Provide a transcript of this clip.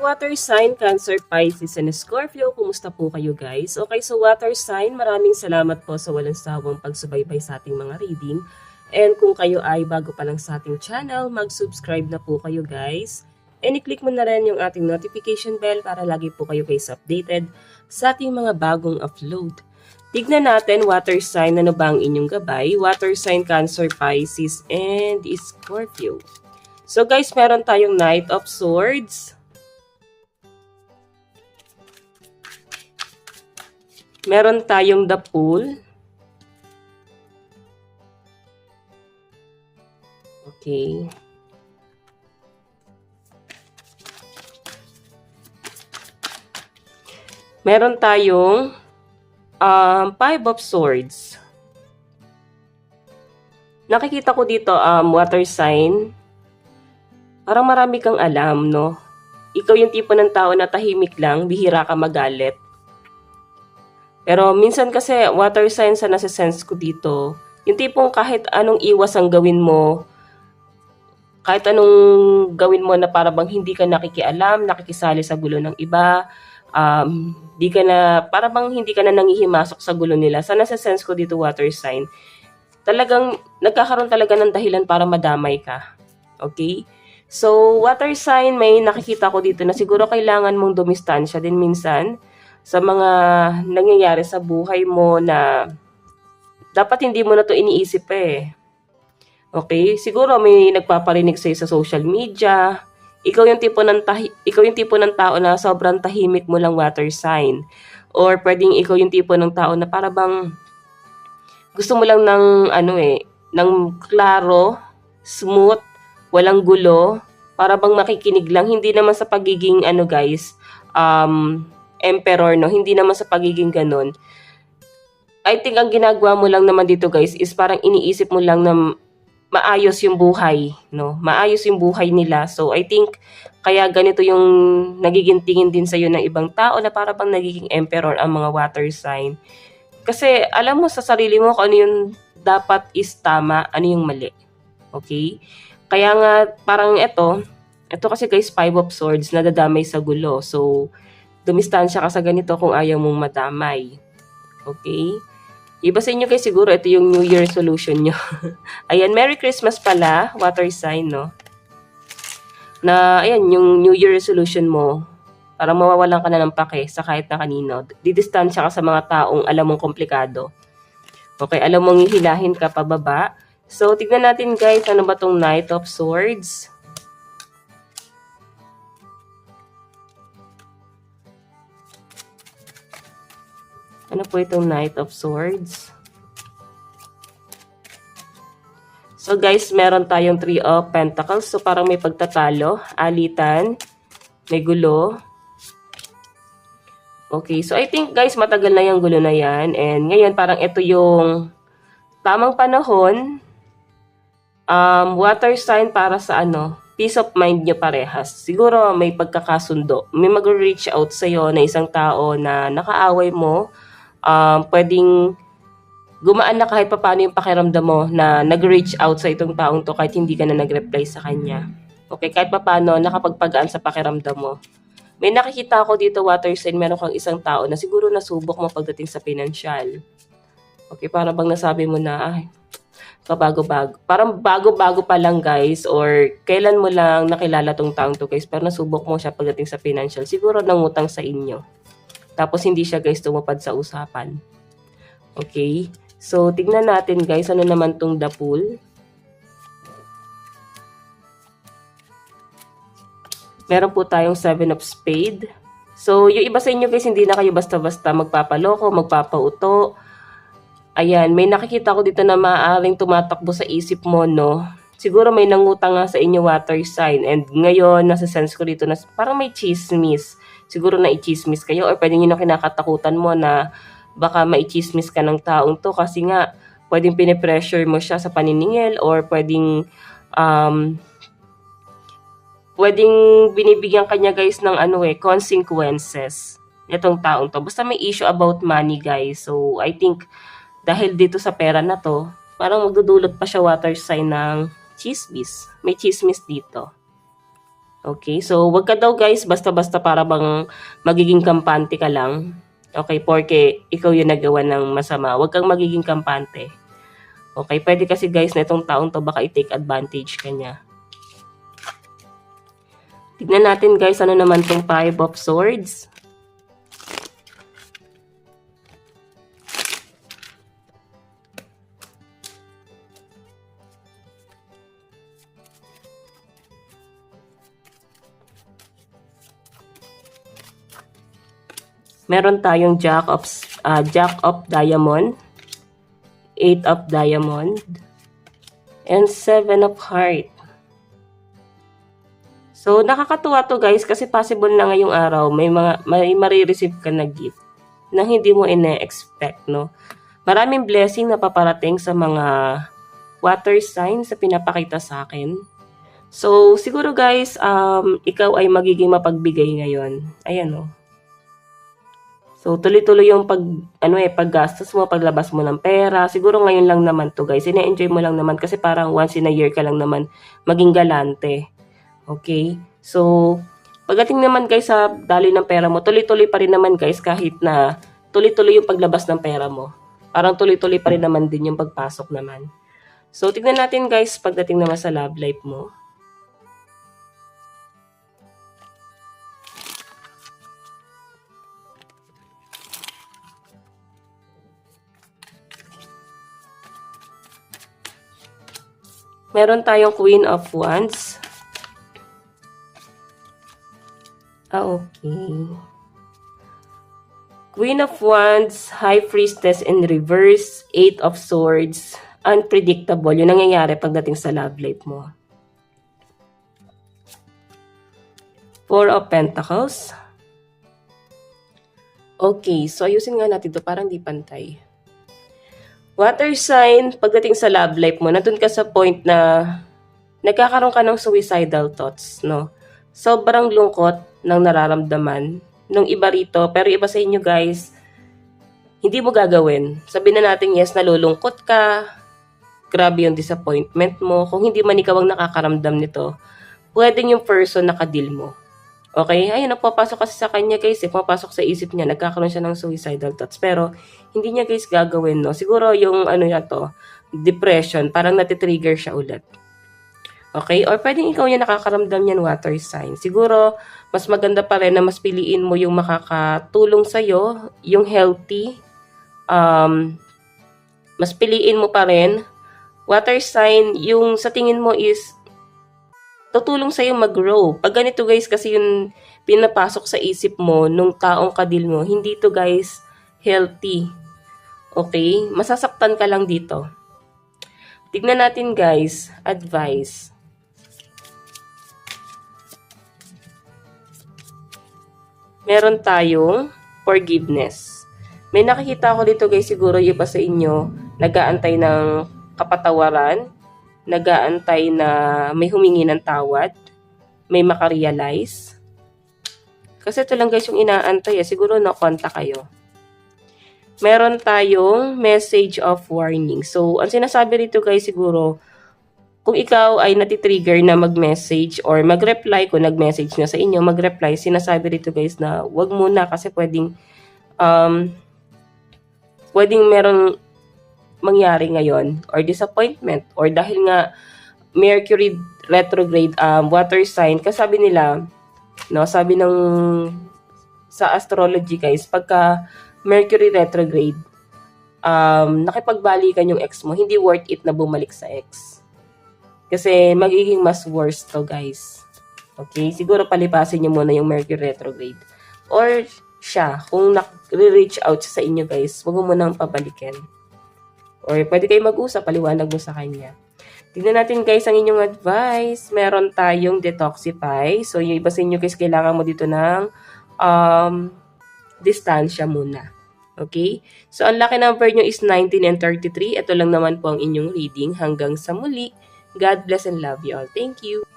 water sign, Cancer, Pisces, and Scorpio, kumusta po kayo guys? Okay, so water sign, maraming salamat po sa walang sawang pagsubaybay sa ating mga reading. And kung kayo ay bago pa lang sa ating channel, mag-subscribe na po kayo guys. And i-click mo na rin yung ating notification bell para lagi po kayo guys updated sa ating mga bagong upload. Tignan natin water sign, ano ba ang inyong gabay? Water sign, Cancer, Pisces, and Scorpio. So guys, meron tayong Knight of Swords. Meron tayong The Fool. Okay. Meron tayong Five of Swords. Nakikita ko dito water sign. Parang marami kang alam, no? Ikaw yung tipo ng tao na tahimik lang, bihira ka magalit. Pero minsan kasi water sign sa nasa-sense ko dito, yung tipong kahit anong iwas ang gawin mo, kahit anong gawin mo na para bang hindi ka nakikialam, nakikisali sa gulo ng iba, di ka na, para bang hindi ka na nangihimasok sa gulo nila. Sa nasa-sense ko dito water sign, talagang nagkakaroon talaga ng dahilan para madamay ka. Okay? So, water sign, may nakikita ko dito na siguro kailangan mong dumistansya din minsan sa mga nangyayari sa buhay mo na dapat hindi mo na to iniisip eh. Okay? Siguro may nagpaparinig sa'yo sa social media. Ikaw yung tipo ng tao na sobrang tahimik mo lang water sign. Or pwedeng ikaw yung tipo ng tao na para bang gusto mo lang ng ng klaro, smooth, walang gulo, para bang makikinig lang, hindi naman sa pagiging emperor, no? Hindi naman sa pagiging ganon. I think ang ginagawa mo lang naman dito guys is parang iniisip mo lang na maayos yung buhay, no? Maayos yung buhay nila. So I think kaya ganito yung nagiging tingin din sa iyo ng ibang tao na para bang nagiging emperor ang mga water sign. Kasi alam mo sa sarili mo kung ano yung dapat is tama, ano yung mali. Okay? Kaya nga, parang ito kasi guys, Five of Swords, nadadamay sa gulo. So, dumistansya ka sa ganito kung ayaw mong madamay. Okay? Iba sa inyo guys, siguro ito yung New Year resolution nyo. Ayan, Merry Christmas pala, water sign, no? Na, ayan, yung New Year resolution mo, parang mawawalan ka na ng pake sa kahit na kanino. Didistansya ka sa mga taong alam mong komplikado. Okay, alam mong hihilahin ka pababa. So, tignan natin guys, ano ba tong Knight of Swords? Ano po itong Knight of Swords? So guys, meron tayong Three of Pentacles. So parang may pagtatalo, alitan, may gulo. Okay, so I think guys, matagal na yung gulo na yan. And ngayon, parang ito yung tamang panahon. Water sign para sa peace of mind nyo parehas. Siguro may pagkakasundo. May mag-reach out sa'yo na isang tao na nakaaway mo. Pwedeng gumaan na kahit paano yung pakiramdam mo na nag-reach out sa itong taong to kahit hindi ka na nag-reply sa kanya. Okay, kahit paano nakapagpagaan sa pakiramdam mo. May nakikita ako dito water sign, meron kang isang tao na siguro nasubok mo pagdating sa pinansyal. Okay, para bang nasabi mo na, kabago-bago. Parang bago-bago pa lang guys, or kailan mo lang nakilala tong taong to guys, pero nasubok mo siya pagdating sa financial. Siguro nangutang sa inyo. Tapos hindi siya guys tumupad sa usapan. Okay? So, tignan natin guys, ano naman tong The Fool. Meron po tayong Seven of Spades. So, yung iba sa inyo guys, hindi na kayo basta-basta magpapaloko, magpapauto. Ayan, may nakikita ko dito na maaaring tumatakbo sa isip mo, no? Siguro may nangutang nga sa inyo water sign. And ngayon, nasa sense ko dito na parang may chismis. Siguro na i-chismis kayo or pwedeng yun ang kinakatakutan mo na baka mai-chismis ka ng taong to kasi nga pwedeng pinipressure mo siya sa paniningil or pwedeng binibigyan kanya guys ng consequences itong taong to. Basta may issue about money guys. So, I think dahil dito sa pera na to, parang magdudulot pa siya water sign ng chismis. May chismis dito. Okay, so wag ka daw guys basta-basta para bang magiging kampante ka lang. Okay, porque ikaw yung nagawa ng masama. Wag kang magiging kampante. Okay, pwede kasi guys na itong taong to baka i-take advantage ka niya. Tignan natin guys ano naman itong Five of Swords. Meron tayong Jack of Diamond, Eight of Diamond, and Seven of Heart. So, nakakatuwa to guys kasi possible na ngayong araw may marireceive ka na gift na hindi mo ine-expect, no? Maraming blessing na paparating sa mga water signs sa pinapakita sa akin. So, siguro guys, ikaw ay magiging mapagbigay ngayon. Ayan, no? So, tuloy-tuloy yung paggastos mo, paglabas mo ng pera. Siguro ngayon lang naman to guys. Ine-enjoy mo lang naman kasi parang once in a year ka lang naman maging galante. Okay? So, pagdating naman guys sa daloy ng pera mo, tuloy-tuloy pa rin naman guys kahit na tuloy-tuloy yung paglabas ng pera mo. Parang tuloy-tuloy pa rin naman din yung pagpasok naman. So, tignan natin guys pagdating naman sa love life mo. Meron tayong Queen of Wands. Okay. Queen of Wands, High Priestess in reverse, Eight of Swords, unpredictable. Yung nangyayari pagdating sa love life mo. Four of Pentacles. Okay, so ayusin nga natin ito parang di pantay. Water sign, pagdating sa love life mo, nandun ka sa point na nagkakaroon ka ng suicidal thoughts, no? Sobrang lungkot ng nararamdaman ng iba rito, pero iba sa inyo guys, hindi mo gagawin. Sabihin na natin yes, nalulungkot ka, grabe yung disappointment mo. Kung hindi man ikaw ang nakakaramdam nito, pwedeng yung person nakadil mo. Okay? Ayun, napapasok kasi sa kanya guys, pumapasok sa isip niya, nagkakaroon siya ng suicidal thoughts. Pero, hindi niya guys gagawin, no? Siguro yung depression, parang natitrigger siya ulit. Okay? Or pwedeng ikaw yung nakakaramdam yan water sign. Siguro, mas maganda pa rin na mas piliin mo yung makakatulong sa'yo, yung healthy. Mas piliin mo pa rin. Water sign, yung sa tingin mo is tutulong sa'yo mag-grow. Pag ganito guys, kasi yung pinapasok sa isip mo nung taong kadil mo, hindi to guys healthy. Okay? Masasaktan ka lang dito. Tignan natin guys, advice. Meron tayong forgiveness. May nakikita ko dito guys, siguro yung iba sa inyo, nag-aantay ng kapatawaran, nag-aantay na may humingi ng tawad, may makarealize. Kasi ito lang guys yung inaantay, siguro nakonta kayo. Meron tayong message of warning. So, ang sinasabi rito guys siguro, kung ikaw ay natitrigger na mag-message or mag-reply, kung nag-message na sa inyo, mag-reply, sinasabi rito guys na wag muna kasi pwedeng meron mangyari ngayon or disappointment or dahil nga Mercury retrograde water sign kasi sabi nila no sabi ng sa astrology guys pagka Mercury retrograde nakipagbalikan yung ex mo hindi worth it na bumalik sa ex kasi magiging mas worse to guys. Okay, siguro palipasin niyo muna yung Mercury retrograde or siya kung nag-reach out sa inyo guys wag mo nang pabalikin. Or pwede kayo mag-usap, paliwanag mo sa kanya. Tignan natin guys ang inyong advice. Meron tayong detoxify. So yung iba sa inyo guys, kailangan mo dito ng distansya muna. Okay? So ang lucky number nyo is 19 and 33. Ito lang naman po ang inyong reading. Hanggang sa muli. God bless and love you all. Thank you.